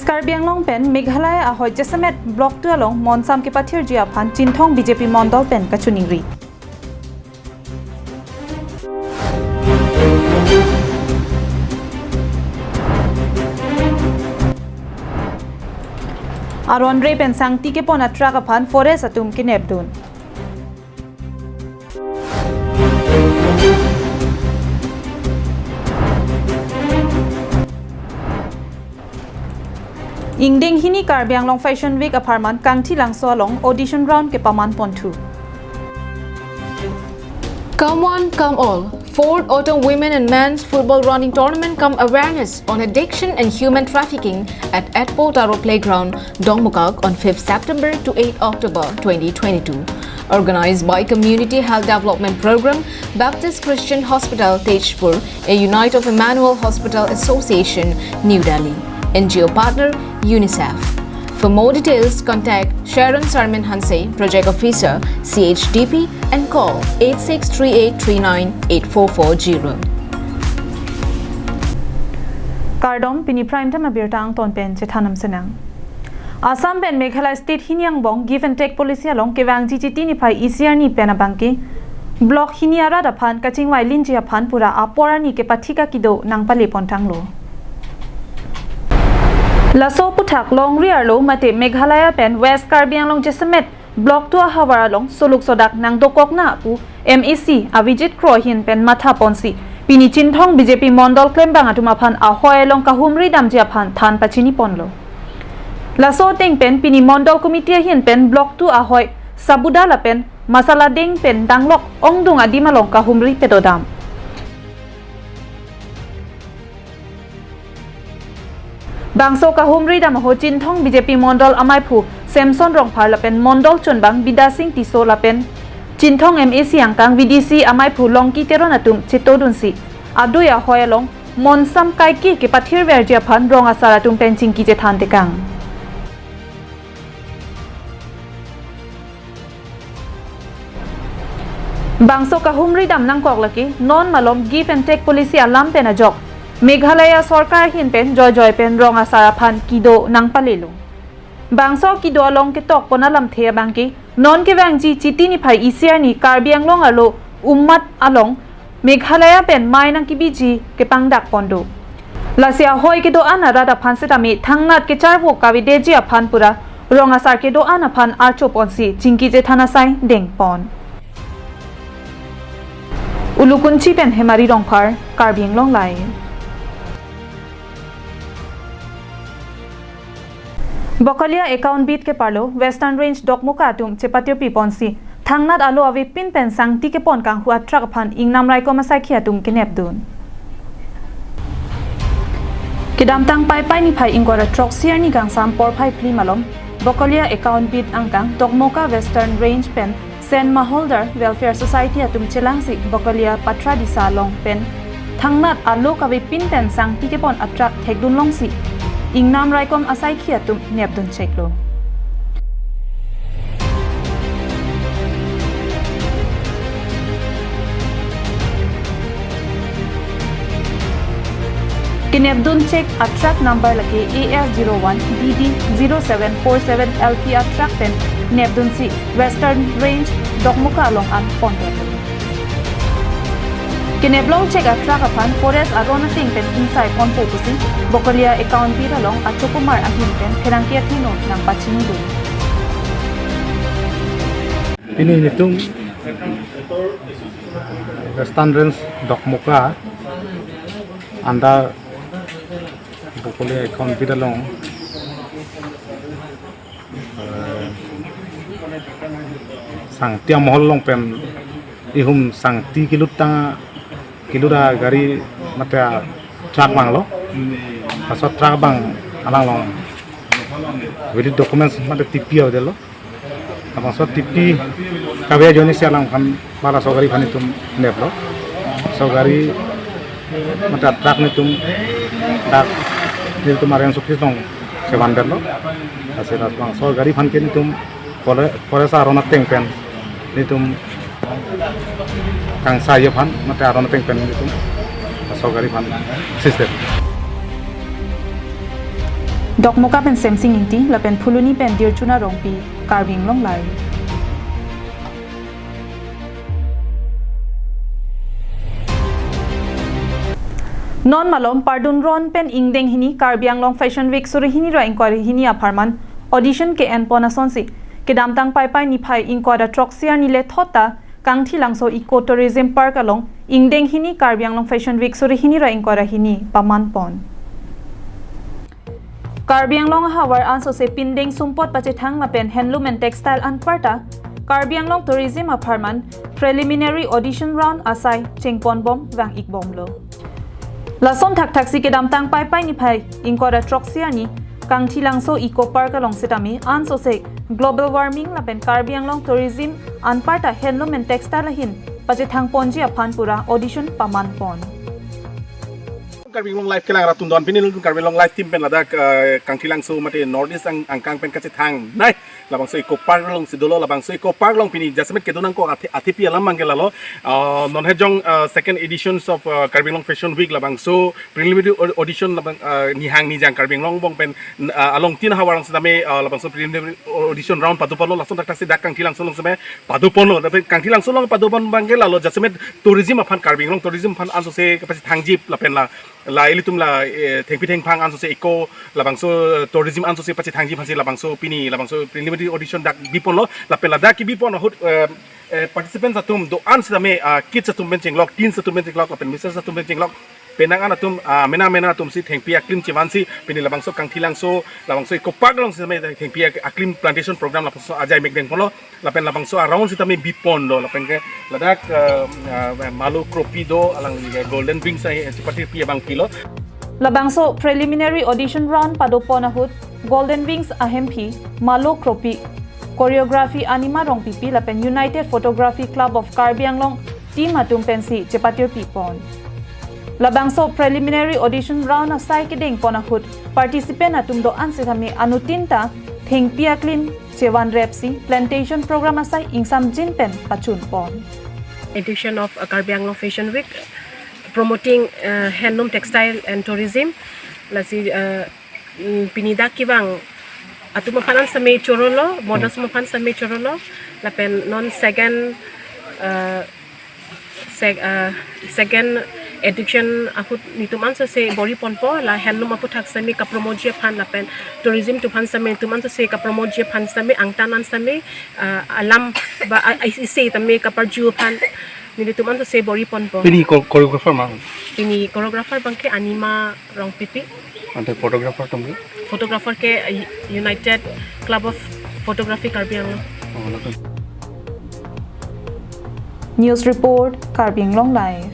West Karbi Anglong pen Meghalaya ahoy Jesamet block tu along Monsam ke pathir jia phan Chinthong BJP Mondol pen kachuningri. Aron Ray pen sangti ke pon atrak aphan forest atum ke Neptune. Ingding hini Karbi Anglong Fashion Week apartment kangthi langso along audition round ke paman pontu. Come one, come all. Fourth Autumn Women and Men's Football Running Tournament come awareness on addiction and human trafficking at Atpo Taro Playground, Dongmukak on 5th September to 8 October 2022. Organized by Community Health Development Program, Baptist Christian Hospital, Tejpur, a Unite of Emmanuel Hospital Association, New Delhi. NGO partner, UNICEF. For more details, contact Sharon Sarmin Hanse, Project Officer, CHDP, and call 8638398440. Kardom Pini Prime Time Abirtang Ton Pen Chethanam Senang. Assam Pen Meghalaya State Hinyang Bong Give and Take Policy along Kevang Chichiti Nipai ECR Ni Penabangki. Block Hiniara Dapan Kaching Wailin Jiapan Pura Apora Ni Kepatika Kido Nang Pali Pontanglo. Laso puthak long rear lo mate Meghalaya pen West Karbi Anglong Jesamet block to hawara long soluk sodak nang dokok na pu MEC Avijit Krohin pen matha ponsi pini Chinthong BJP Mondol klembang atumaphan ahoy long kahumri damjia phan than pachini ponlo. Laso teng pen pini Mondol committee hin pen block to ahoy sabudala pen masala ding pen danglok ongdung adima long kahumri pedodam. Bangso kahumri dam ho Chinthong BJP Mondol amai phu Samson Rongphar la pen Mondol chonbang Bida Singh Tiso la pen Chinthong MEC angkang VDC amai phu longki teron atum chitodunsi aduya hoyalong Monsam kaiki ke pathir verjia phan rong asara tum pen chingki je than tekang. Bangso kahumri dam nang kok laki non malom give and take policy alam pen ajok Meghalaya Sarkar hin pen joy pen rong asara phan kido nang palilu. Bangso kido along ke tok pona lam thea bangki non ke wangji chiti ni phai ECR ni Karbi Anglong alo ummat along Meghalaya pen mai nang kibiji ke pangdak pondo. Lasia hoi ke do ana rada phan setami thangnat ke charvo kavide ji aphan pura rong asar ke do ana phan archo ponsi chingki je thana sai deng pon. Ulukunchi pen hemari rongphar Karbi Anglong lai. Bokalia account beat ke parlo Western Range Dokmuka atum chepatio piponsi thangnat alo avi pin pen sangti ke pon kang huat trak phan ingnam rai ko masai khia tum ke nepdun kidam tang pai pai ni phai ingora trok siar ni gang sam por phai pli malom Bokalia account beat angkang Dokmuka Western Range pen Sen Maholder Welfare Society atum chelangsi Bokalia patra disa long pen thangnat alo kavi pin pen sangti ke pon atrak thekdun longsi Ingnam Raikom asai khia tum nepdun cheklo. Kinepdun check attract number laki AS01 DD0747 LP attract pen nepdun si Western Range Dokmuka along an ponte. Kineblong check attract upon forest arona ting pen inside on pusi Bokalia account beat along at Chokumar ahin pen kerangkia tino ng pachinido. Ini hitung Western Range Dokmuka anda Bokalia account beat along sang tiang mohol long pen ihum sang 3 kilura gari mata truck bang lo pasal truck bang alang long with documents mata TP au delo apa so TP kabe joni se alang kan mala so gari khani tum nep lo so gari mata truck ni tum dak dil tumaren sukses long se bandar lo ase ras bang so gari khan ke ni tum pore sa rona teng pen ni tum kang saya pan mate aron teng pen itu asal gari pan system ดอกมกาเป็นเซมซิงอินตีและเป็นพูลุนี่เป็นเดียร์จุนารองปีการบิงลงไหลนอนมาลมปาร์ดุนรอนเป็นอิงเดงฮินีการบิงลงแฟชั่นวีคสุริฮินีรอิงกอริฮินีอพาร์มันออดิชั่นเกแอนปอนาซอนสิเกดามตังไปนิพายอิงกอดาทรอกเซียนิเลทอตตากังที่หลังโซอีโคทัวริซึมพาร์กลงอิงเดงฮินีการบิงลงแฟชั่นวีคสุริฮินีรอิงกอดาฮินีปามันปอนการบิงลงฮาวาร์อันโซเซปินเดงซุมปอดปัจจังมาเป็นแฮนด์ลูมแอนด์เท็กซ์ไตล์อันปาร์ตาการบิงลงทัวริซึมอพาร์มัน preliminary audition round อาศัยเชงปอนบอมวังอีกบอมโลลาส่งทักษิกดามตังไปนิพายอิงกอดาทรอกเซียนีกังที่หลังโซอีโคพาร์กลงสิตามีอันโซเซ global warming ละเป็นการบิงลงทัวริซึมอันปาร์ตาแฮนด์ลูมแอนด์เท็กซ์ไตล์ละหินปัจจังปอนจีอพันปุระออดิชั่นปามันปอนการวิ่งลงไลฟ์กำลังรับตุนดอนพินิลุนการวิ่งลงไลฟ์ทีมเป็นระดับกังที่ลังซูมาที่นอร์ดิสอังกังเป็นกระจายทางนั่นระบางส่วนอีกปาร์กลงสิโดโลระบางส่วนอีกปาร์กลงพินิจัสมิทเกตุนังก็อาทิตย์ละมังเกลล้อนนเฮจง second editions of การวิ่งลง fashion week ระบางส่วน preliminary audition ระบางนิฮังนิจังการวิ่งลงบงเป็นอลงที่น่าหวานสุดท้ายระบางส่วน preliminary audition round ปัดตุปนโลลักษณะทักษิณดักกังที่ลังซูลงสมัยปัดตุปนโลแต่เป็นกังที่ลังซูลงปัดตุปนบางเกลล้อจัสมิททัวริซึมพันการวิ่งลงทัวริซึมพันอันสุเซกระจายทางจีบละเป็นla ilitum la thengpi phang an so se eco la bangso tourism an so se pachi thangji phasi la bangso pini la bangso preliminary audition dak bipon lo la pela dak bipon hot participants atum do an same kids atum benching lok teens atum benching lok la pen misses atum benching lok penang an atum mena atum si thengpi aklim chiwan si pini la bangso kangthilang so la bangso eco park long same thengpi aklim plantation program la bangso ajai mekdeng polo la pen la bangso around si tame bipon lo la pen ke la dak malu cropido alang golden wings ai seperti pia bang kilo labangso preliminary audition round padopona hut golden wings ahempi malo cropi choreography anima rong pipi la pen united photography club of karbianglong team atum pensi chepatir pipon labangso preliminary audition round asai kedeng pona hut participant atum do ansithami anutinta thengpia clean chewan repsi plantation program asai ingsam jinpen pachun pon edition of Karbianglong Fashion Week promoting handloom textile and tourism lasi pinida kibang atu mapanan sa may chorolo models mapan sa may chorolo lapen non second edition akut nituman sa se bori ponpo la handloom akut hak sa may kapromoji pan lapen tourism tu pan sa may tuman sa se kapromoji pan sa may angtanan sa may alam ba isi tami kaparju pan nilituman sa se bori ponpo pini choreographer mang ini choreographer bangke anima rong pipi ante photographer tumbi photographer ke United Club of Photography Karbianglong news report Karbianglong live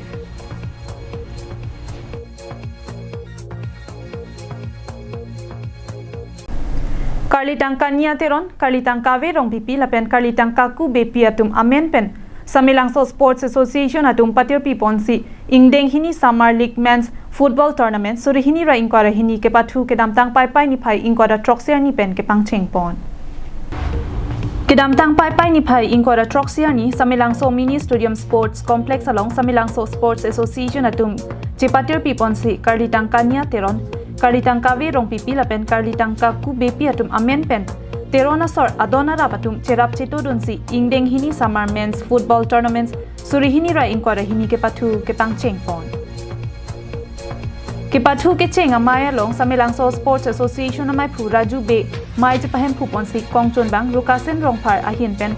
Karlitang kanya teron Karlitang kave rong pipi lapen Karlitang kaku bepi atum amen pen Samilangso Sports Association atum patir piponsi ingdeng hini Summer League Men's Football Tournament suri hini ra ingkora hini ke pathu ke damtang pai ni phai ingkora troxia ni pen ke pangcheng pon ke damtang pai ni phai ingkora troxia ni Samilangso Mini Stadium Sports Complex along Samilangso Sports Association atum chepatir piponsi Karlitang kanya teron Karlitang kave rong pipi lapen Karlitang kaku bepi atum amen pen Terona sor adona rapatum cherap cheto dunsi ingdeng hini Summer Men's Football Tournaments suri hini ra ingkora hini ke pathu ke pangcheng pon ke pathu ke cheng amaya long Samilangso Sports Association amai phu raju be mai je pahem phu ponsi kongchon bang rukasen rongphar ahin pen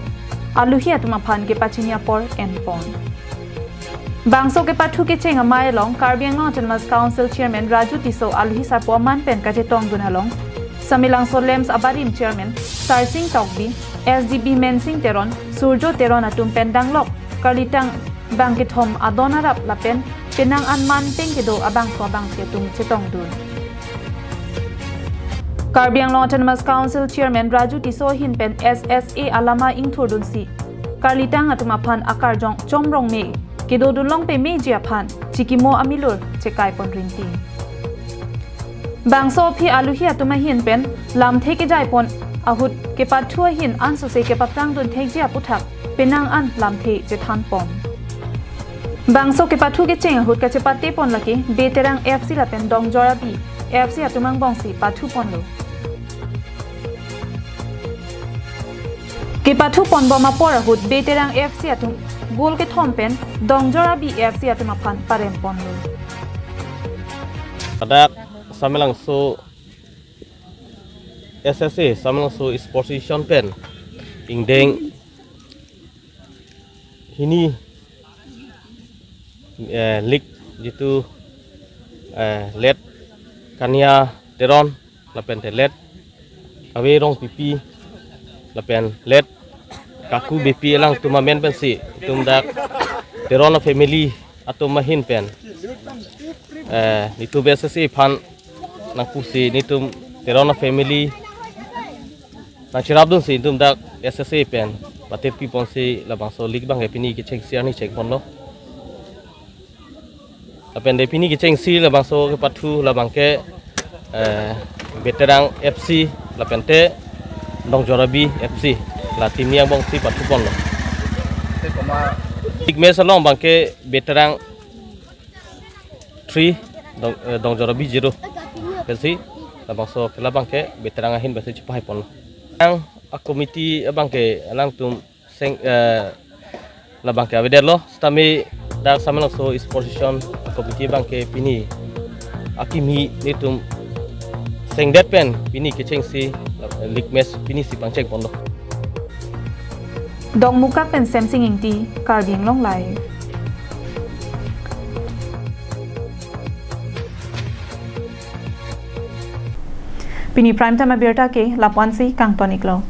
aluhi atuma phan ke pachinia por en pon Bangso ke pathu ke cheng amaya long Karbianglong Autonomous Council Chairman Raju Tiso aluhi sarpo man pen ka je tong dunalong Samilangso Lems Abarim Chairman Sarsing Tokbi SDB Mensing Teron Surjo Teron atum pendanglok Karlitang Bangkithom Adonarap lapen penang anman tengkedo abang ko abang ketum chetong dun Karbianglong Autonomous Council Chairman Raju Tiso hinpen SSA alama ingthurdun si Karlitang atumaphan akarjong chomrong me kedo dunlong pe me jiaphan chikimo amilur chekai pon rinti Bangso phi aluhi atuma hin pen lam theke jai pon ahut ke pathua hin anso se ke paprang dun thekji aputhak penang an lam the je than pon Bangso ke pathu ke cheng ahut ka che patte pon laki beterang FC la pen dong jora bi FC atumang bongsi pathu ponlo ke pathu ponbo ma pora hut beterang FC atum gol ke thompen dongjora bi FC atuma phan parem ponlo Adak samelang so SSA samelang so sports edition pen ingdeng ini league jitu let kania teron lapen telet awe rong pipi lapen let kaku BP lang tumamen pen si tumdak teron family atau mahin pen nitu biasa si pan nang pusi nitum terona family nang cirabdun si nitum dak SSA pen batet pi pon si labang so lig bang epini ke cek siar ni cek pon lo apen de pini ke cek si labang so ke patu labang ke veteran FC lapen te dong jorabi FC la tim yang bong si patu pon lo lig mes long bang ke veteran 3 dong jorabi 0 pensi labang so kelabang ke veteran ahin basi cepai pon ang komiti abang ke alang tum seng labang ke aveder lo stami dak samelang so sportation komiti bang ke pini akimi nitum seng det pen pini ke cheng si league match pini si pangcheng pon lo dong muka pen sem singing ti karbing long live Pini Prime Time Abierta ke Lapuansi Kang Toniklo